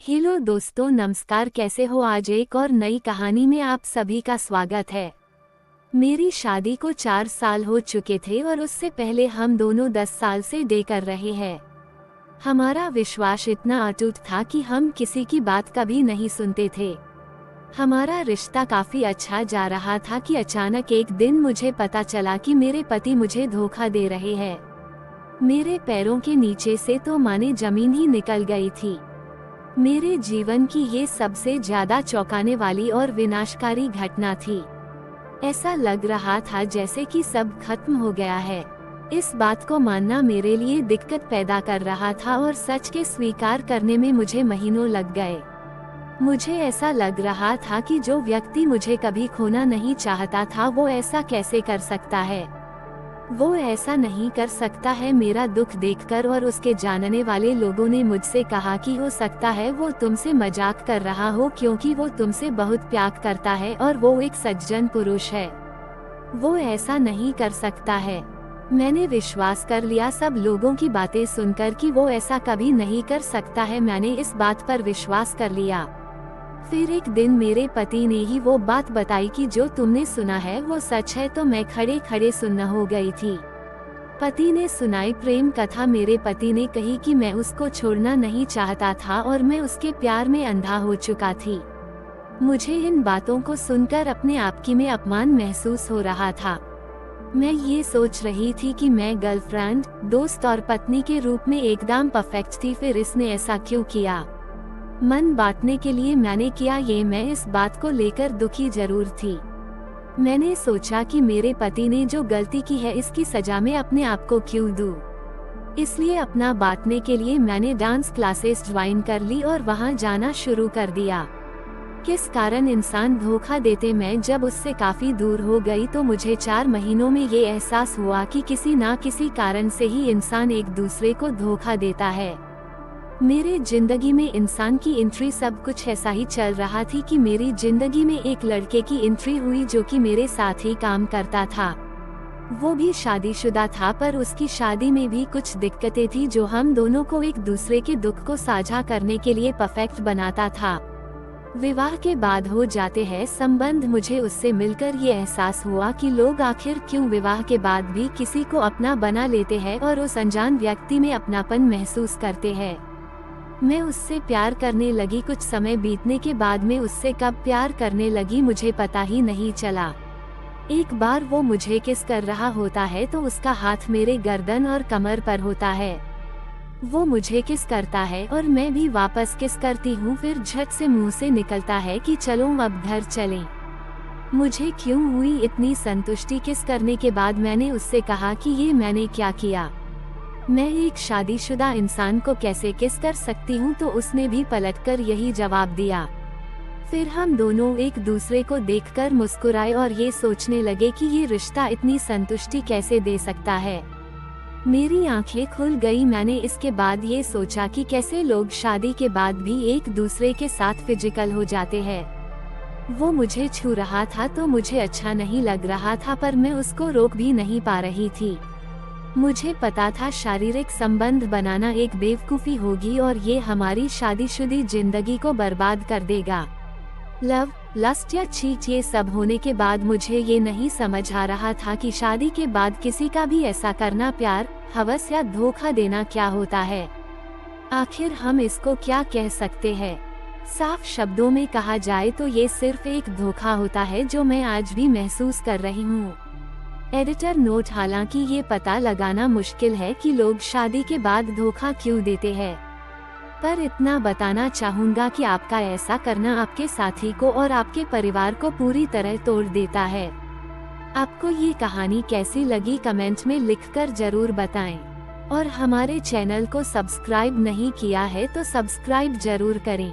Hello दोस्तों, नमस्कार। कैसे हो? आज एक और नई कहानी में आप सभी का स्वागत है। मेरी शादी को 4 साल हो चुके थे और उससे पहले हम दोनों 10 साल से डेट कर रहे हैं। हमारा विश्वास इतना अटूट था कि हम किसी की बात कभी नहीं सुनते थे। हमारा रिश्ता काफी अच्छा जा रहा था कि अचानक एक दिन मुझे पता चला कि मेरे पति मुझे धोखा दे रहे हैं। मेरे पैरों के नीचे से तो माने जमीन ही निकल गई थी। मेरे जीवन की ये सबसे ज्यादा चौंकाने वाली और विनाशकारी घटना थी। ऐसा लग रहा था जैसे कि सब खत्म हो गया है। इस बात को मानना मेरे लिए दिक्कत पैदा कर रहा था और सच के स्वीकार करने में मुझे महीनों लग गए। मुझे ऐसा लग रहा था कि जो व्यक्ति मुझे कभी खोना नहीं चाहता था वो ऐसा कैसे कर सकता है। वो ऐसा नहीं कर सकता है। मेरा दुख देखकर और उसके जानने वाले लोगों ने मुझसे कहा कि हो सकता है वो तुमसे मजाक कर रहा हो क्योंकि वो तुमसे बहुत प्यार करता है और वो एक सज्जन पुरुष है। वो ऐसा नहीं कर सकता है। मैंने विश्वास कर लिया सब लोगों की बातें सुनकर कि वो ऐसा कभी नहीं कर सकता है। मैंने इस बात पर विश्वास कर लिया। फिर एक दिन मेरे पति ने ही वो बात बताई कि जो तुमने सुना है वो सच है, तो मैं खड़े खड़े सुन्न हो गई थी। पति ने सुनाई प्रेम कथा। मेरे पति ने कही कि मैं उसको छोड़ना नहीं चाहता था और मैं उसके प्यार में अंधा हो चुका थी। मुझे इन बातों को सुनकर अपने आप की में अपमान महसूस हो रहा था। मैं ये सोच रही थी कि मैं गर्लफ्रेंड, दोस्त और पत्नी के रूप में एकदम परफेक्ट थी। फिर इसने ऐसा क्यों किया? मन बांटने के लिए मैंने किया ये। मैं इस बात को लेकर दुखी जरूर थी। मैंने सोचा कि मेरे पति ने जो गलती की है इसकी सजा मैं अपने आप को क्यों दूं। इसलिए अपना बांटने के लिए मैंने डांस क्लासेस ज्वाइन कर ली और वहां जाना शुरू कर दिया। किस कारण इंसान धोखा देते? मैं जब उससे काफी दूर हो गई तो मुझे 4 महीनों में ये एहसास हुआ कि किसी ना किसी कारण से ही इंसान एक दूसरे को धोखा देता है। मेरे जिंदगी में इंसान की एंट्री सब कुछ ऐसा ही चल रहा थी कि मेरी जिंदगी में एक लड़के की एंट्री हुई जो कि मेरे साथ ही काम करता था। वो भी शादीशुदा था, पर उसकी शादी में भी कुछ दिक्कतें थी जो हम दोनों को एक दूसरे के दुख को साझा करने के लिए परफेक्ट बनाता था। विवाह के बाद हो जाते हैं संबंध। मुझे उससे मिलकर ये एहसास हुआ कि लोग आखिर क्यों विवाह के बाद भी किसी को अपना बना लेते हैं और उस अनजान व्यक्ति में अपनापन महसूस करते हैं। मैं उससे प्यार करने लगी। कुछ समय बीतने के बाद मैं उससे कब प्यार करने लगी मुझे पता ही नहीं चला। एक बार वो मुझे किस कर रहा होता है तो उसका हाथ मेरे गर्दन और कमर पर होता है। वो मुझे किस करता है और मैं भी वापस किस करती हूँ। फिर झट से मुंह से निकलता है कि चलो अब घर चलें। मुझे क्यों हुई इतनी संतुष्टि किस करने के बाद? मैंने उससे कहा कि ये मैंने क्या किया, मैं एक शादीशुदा इंसान को कैसे किस कर सकती हूँ? तो उसने भी पलटकर यही जवाब दिया। फिर हम दोनों एक दूसरे को देखकर मुस्कुराए और ये सोचने लगे कि ये रिश्ता इतनी संतुष्टि कैसे दे सकता है। मेरी आंखें खुल गई। मैंने इसके बाद ये सोचा कि कैसे लोग शादी के बाद भी एक दूसरे के साथ फिजिकल हो जाते हैं। वो मुझे छू रहा था तो मुझे अच्छा नहीं लग रहा था, पर मैं उसको रोक भी नहीं पा रही थी। मुझे पता था शारीरिक संबंध बनाना एक बेवकूफ़ी होगी और ये हमारी शादीशुदा जिंदगी को बर्बाद कर देगा। लव, लस्ट या चीट ये सब होने के बाद मुझे ये नहीं समझ आ रहा था कि शादी के बाद किसी का भी ऐसा करना प्यार, हवस या धोखा देना क्या होता है। आखिर हम इसको क्या कह सकते हैं? साफ शब्दों में कहा जाए तो ये सिर्फ एक धोखा होता है जो मैं आज भी महसूस कर रही हूँ। एडिटर नोट: हालांकि ये पता लगाना मुश्किल है कि लोग शादी के बाद धोखा क्यों देते हैं, पर इतना बताना चाहूँगा कि आपका ऐसा करना आपके साथी को और आपके परिवार को पूरी तरह तोड़ देता है। आपको ये कहानी कैसी लगी कमेंट में लिखकर जरूर बताएं और हमारे चैनल को सब्सक्राइब नहीं किया है तो सब्सक्राइब जरूर करें।